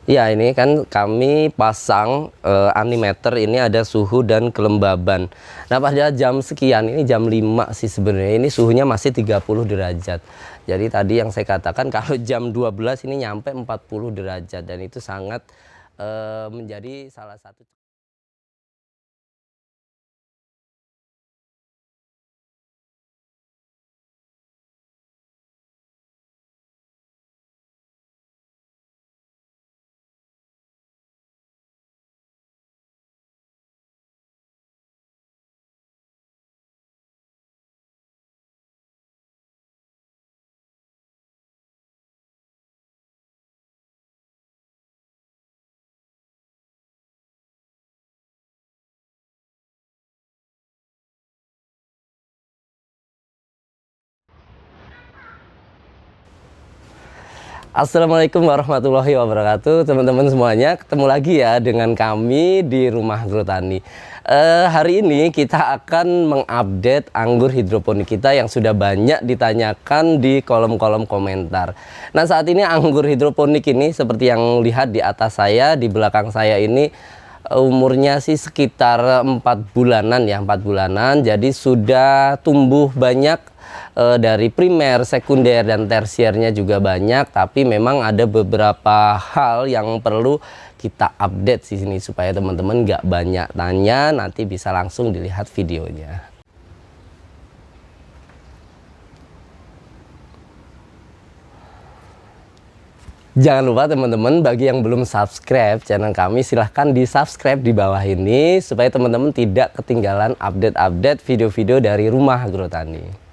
Ya, ini kan kami pasang animeter, ini ada suhu dan kelembaban. Nah, pada jam sekian, ini jam 5 sih sebenarnya, ini suhunya masih 30 derajat. Jadi tadi yang saya katakan kalau jam 12 ini nyampe 40 derajat, dan itu sangat menjadi salah satu. Assalamualaikum warahmatullahi wabarakatuh, teman-teman semuanya. Ketemu lagi ya dengan kami di Rumah Agrotani. Hari ini kita akan mengupdate anggur hidroponik kita yang sudah banyak ditanyakan di kolom-kolom komentar. Nah, saat ini anggur hidroponik ini seperti yang lihat di atas saya, di belakang saya ini umurnya sih sekitar 4 bulanan ya, 4 bulanan. Jadi sudah tumbuh banyak. Dari primer, sekunder, dan tersiernya juga banyak, tapi memang ada beberapa hal yang perlu kita update di sini supaya teman-teman nggak banyak tanya, nanti bisa langsung dilihat videonya. Jangan lupa teman-teman, bagi yang belum subscribe channel kami, silahkan di subscribe di bawah ini supaya teman-teman tidak ketinggalan update-update video-video dari Rumah Agrotani.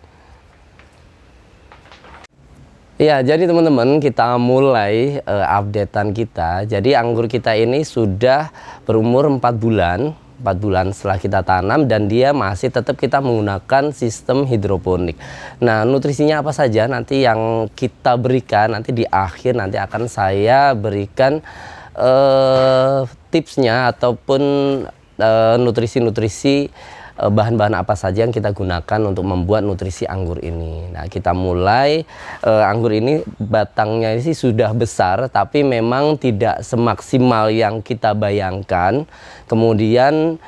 Ya, jadi teman-teman, kita mulai updatean kita. Jadi anggur kita ini sudah berumur 4 bulan. 4 bulan setelah kita tanam, dan dia masih tetap kita menggunakan sistem hidroponik. Nah, nutrisinya apa saja nanti yang kita berikan, nanti di akhir nanti akan saya berikan tipsnya ataupun nutrisi-nutrisi, bahan-bahan apa saja yang kita gunakan untuk membuat nutrisi anggur ini. Nah, kita mulai. Anggur ini batangnya sih sudah besar, tapi memang tidak semaksimal yang kita bayangkan. Kemudian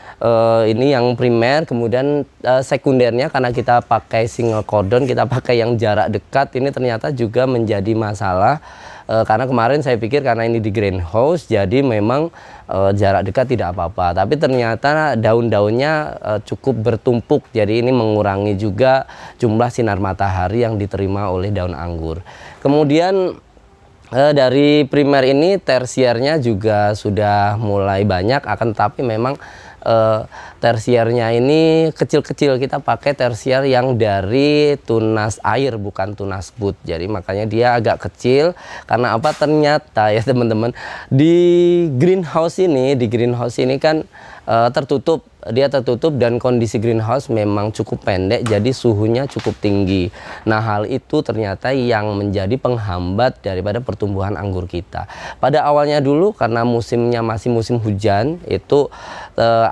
ini yang primer, kemudian sekundernya karena kita pakai single cordon, kita pakai yang jarak dekat, ini ternyata juga menjadi masalah. Karena kemarin saya pikir karena ini di greenhouse, jadi memang jarak dekat tidak apa-apa, tapi ternyata daun-daunnya cukup bertumpuk, jadi ini mengurangi juga jumlah sinar matahari yang diterima oleh daun anggur. Kemudian dari primer ini, tersiernya juga sudah mulai banyak, akan tetapi memang tersiernya ini kecil-kecil. Kita pakai tersier yang dari tunas air, bukan tunas bud, jadi makanya dia agak kecil. Karena apa? Ternyata ya teman-teman, di greenhouse ini kan tertutup, dia tertutup, dan kondisi greenhouse memang cukup pendek, jadi suhunya cukup tinggi. Nah, hal itu ternyata yang menjadi penghambat daripada pertumbuhan anggur kita. Pada awalnya dulu karena musimnya masih musim hujan, itu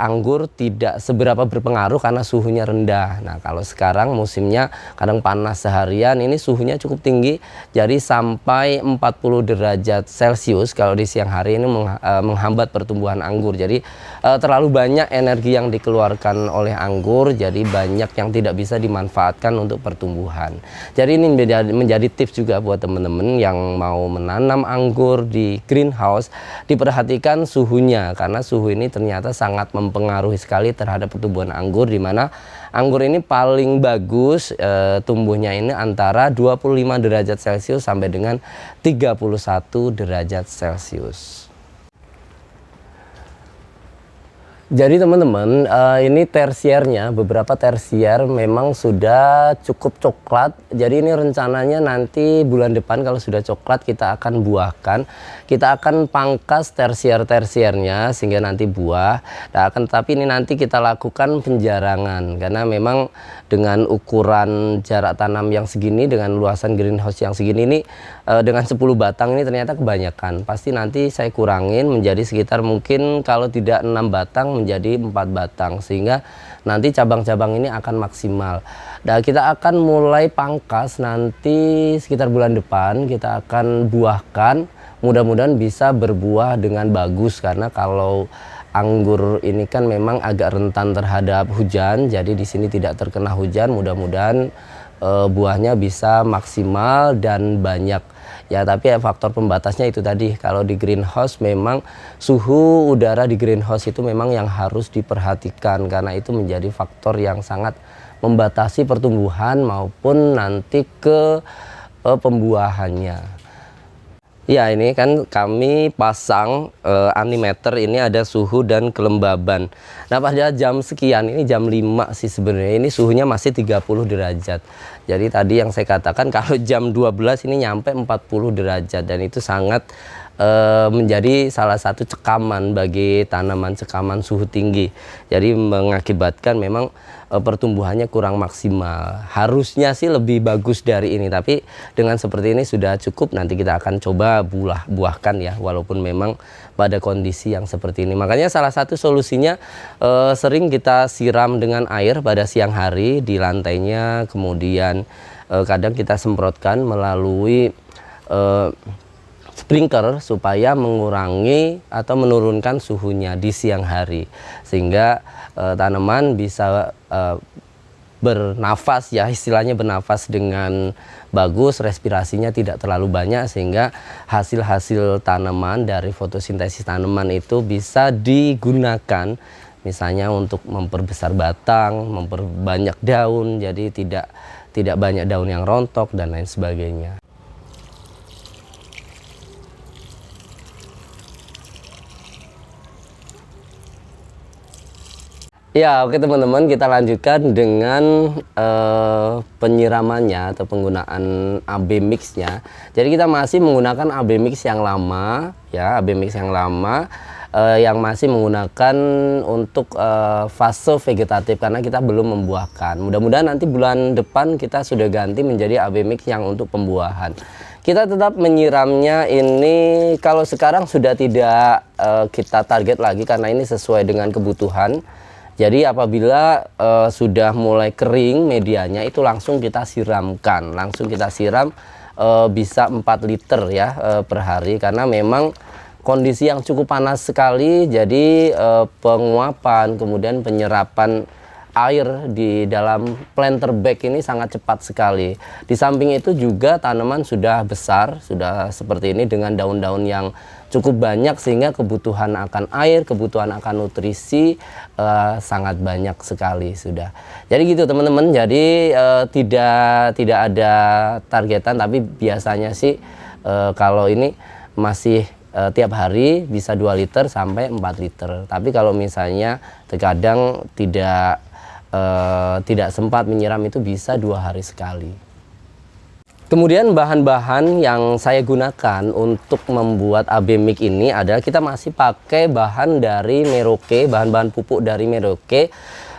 anggur tidak seberapa berpengaruh karena suhunya rendah. Nah, kalau sekarang musimnya kadang panas seharian, ini suhunya cukup tinggi, jadi sampai 40 derajat Celcius kalau di siang hari, ini menghambat pertumbuhan anggur. Jadi terlalu banyak energi yang dikeluarkan oleh anggur, jadi banyak yang tidak bisa dimanfaatkan untuk pertumbuhan. Jadi ini menjadi tips juga buat teman-teman yang mau menanam anggur di greenhouse, diperhatikan suhunya, karena suhu ini ternyata sangat mempengaruhi sekali terhadap pertumbuhan anggur, di mana anggur ini paling bagus tumbuhnya ini antara 25 derajat Celcius sampai dengan 31 derajat Celcius. Jadi teman-teman, ini tersiernya, beberapa tersier memang sudah cukup coklat. Jadi ini rencananya nanti bulan depan kalau sudah coklat kita akan buahkan. Kita akan pangkas tersier-tersiernya sehingga nanti buah. Nah, tapi ini nanti kita lakukan penjarangan, karena memang dengan ukuran jarak tanam yang segini, dengan luasan greenhouse yang segini ini, dengan 10 batang ini ternyata kebanyakan. Pasti nanti saya kurangin menjadi sekitar, mungkin kalau tidak 6 batang menjadi 4 batang, sehingga nanti cabang-cabang ini akan maksimal. Dan kita akan mulai pangkas nanti sekitar bulan depan, kita akan buahkan mudah-mudahan bisa berbuah dengan bagus, karena kalau anggur ini kan memang agak rentan terhadap hujan, jadi di sini tidak terkena hujan. Mudah-mudahan buahnya bisa maksimal dan banyak ya. Tapi faktor pembatasnya itu tadi, kalau di greenhouse memang suhu udara di greenhouse itu memang yang harus diperhatikan, karena itu menjadi faktor yang sangat membatasi pertumbuhan maupun nanti ke pembuahannya. Ya, ini kan kami pasang animeter, ini ada suhu dan kelembaban. Nah, pada jam sekian, ini jam 5 sih sebenarnya, ini suhunya masih 30 derajat. Jadi tadi yang saya katakan kalau jam 12 ini nyampe 40 derajat, dan itu sangat menjadi salah satu cekaman bagi tanaman, cekaman suhu tinggi. Jadi mengakibatkan memang pertumbuhannya kurang maksimal. Harusnya sih lebih bagus dari ini, tapi dengan seperti ini sudah cukup. Nanti kita akan coba buahkan ya, walaupun memang pada kondisi yang seperti ini. Makanya salah satu solusinya sering kita siram dengan air pada siang hari di lantainya, kemudian kadang kita semprotkan melalui sprinkler supaya mengurangi atau menurunkan suhunya di siang hari, sehingga tanaman bisa bernafas ya, istilahnya bernafas dengan bagus, respirasinya tidak terlalu banyak, sehingga hasil-hasil tanaman dari fotosintesis tanaman itu bisa digunakan misalnya untuk memperbesar batang, memperbanyak daun, jadi tidak banyak daun yang rontok dan lain sebagainya. Ya, oke teman-teman, kita lanjutkan dengan penyiramannya atau penggunaan AB mix-nya. Jadi kita masih menggunakan AB mix yang lama ya, AB mix yang lama yang masih menggunakan untuk fase vegetatif, karena kita belum membuahkan. Mudah-mudahan nanti bulan depan kita sudah ganti menjadi AB mix yang untuk pembuahan. Kita tetap menyiramnya ini, kalau sekarang sudah tidak kita target lagi karena ini sesuai dengan kebutuhan. Jadi apabila sudah mulai kering medianya, itu langsung kita siramkan, langsung kita siram bisa 4 liter ya per hari, karena memang kondisi yang cukup panas sekali. Jadi penguapan kemudian penyerapan air di dalam planter bag ini sangat cepat sekali. Di samping itu juga tanaman sudah besar, sudah seperti ini dengan daun-daun yang cukup banyak, sehingga kebutuhan akan air, kebutuhan akan nutrisi sangat banyak sekali sudah. Jadi gitu teman-teman. Jadi tidak ada targetan, tapi biasanya sih kalau ini masih tiap hari bisa 2 liter sampai 4 liter. Tapi kalau misalnya terkadang tidak sempat menyiram, itu bisa 2 hari sekali. Kemudian bahan-bahan yang saya gunakan untuk membuat AB mix ini adalah kita masih pakai bahan dari Merauke, bahan-bahan pupuk dari Merauke.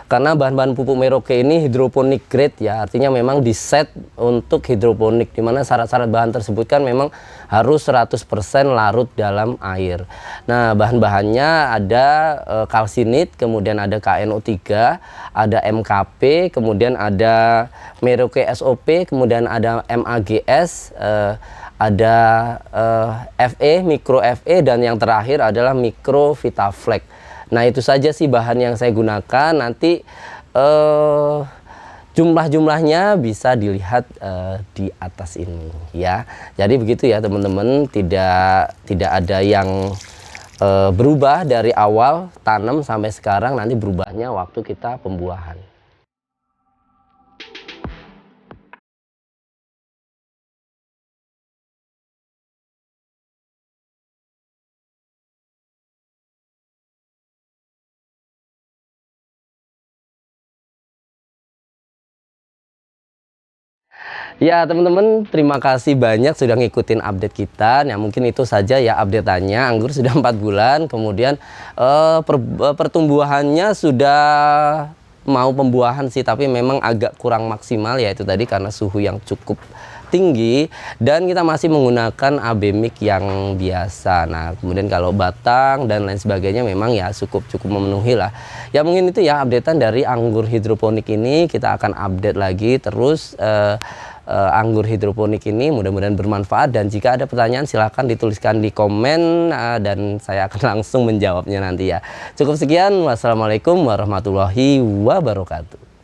Karena bahan-bahan pupuk Merauke ini hidroponik grade ya, artinya memang diset untuk hidroponik, dimana syarat-syarat bahan tersebut kan memang harus 100% larut dalam air. Nah, bahan-bahannya ada kalsinit, kemudian ada KNO3, ada MKP, kemudian ada Merauke SOP, kemudian ada MAGS, ada FE, Mikro FE, dan yang terakhir adalah Mikro Vitaflex. Nah, itu saja sih bahan yang saya gunakan. Nanti jumlah-jumlahnya bisa dilihat di atas ini ya. Jadi begitu ya teman-teman, tidak ada yang berubah dari awal tanam sampai sekarang, nanti berubahnya waktu kita pembuahan. Ya teman-teman, terima kasih banyak sudah ngikutin update kita. Nah, mungkin itu saja ya update-annya. Anggur sudah 4 bulan, kemudian pertumbuhannya sudah mau pembuahan sih, tapi memang agak kurang maksimal ya, itu tadi karena suhu yang cukup tinggi, dan kita masih menggunakan AB mix yang biasa. Nah, kemudian kalau batang dan lain sebagainya memang ya cukup memenuhi lah. Ya mungkin itu ya updatean dari anggur hidroponik ini. Kita akan update lagi terus anggur hidroponik ini. Mudah-mudahan bermanfaat, dan jika ada pertanyaan silahkan dituliskan di komen dan saya akan langsung menjawabnya nanti ya. Cukup sekian, wassalamualaikum warahmatullahi wabarakatuh.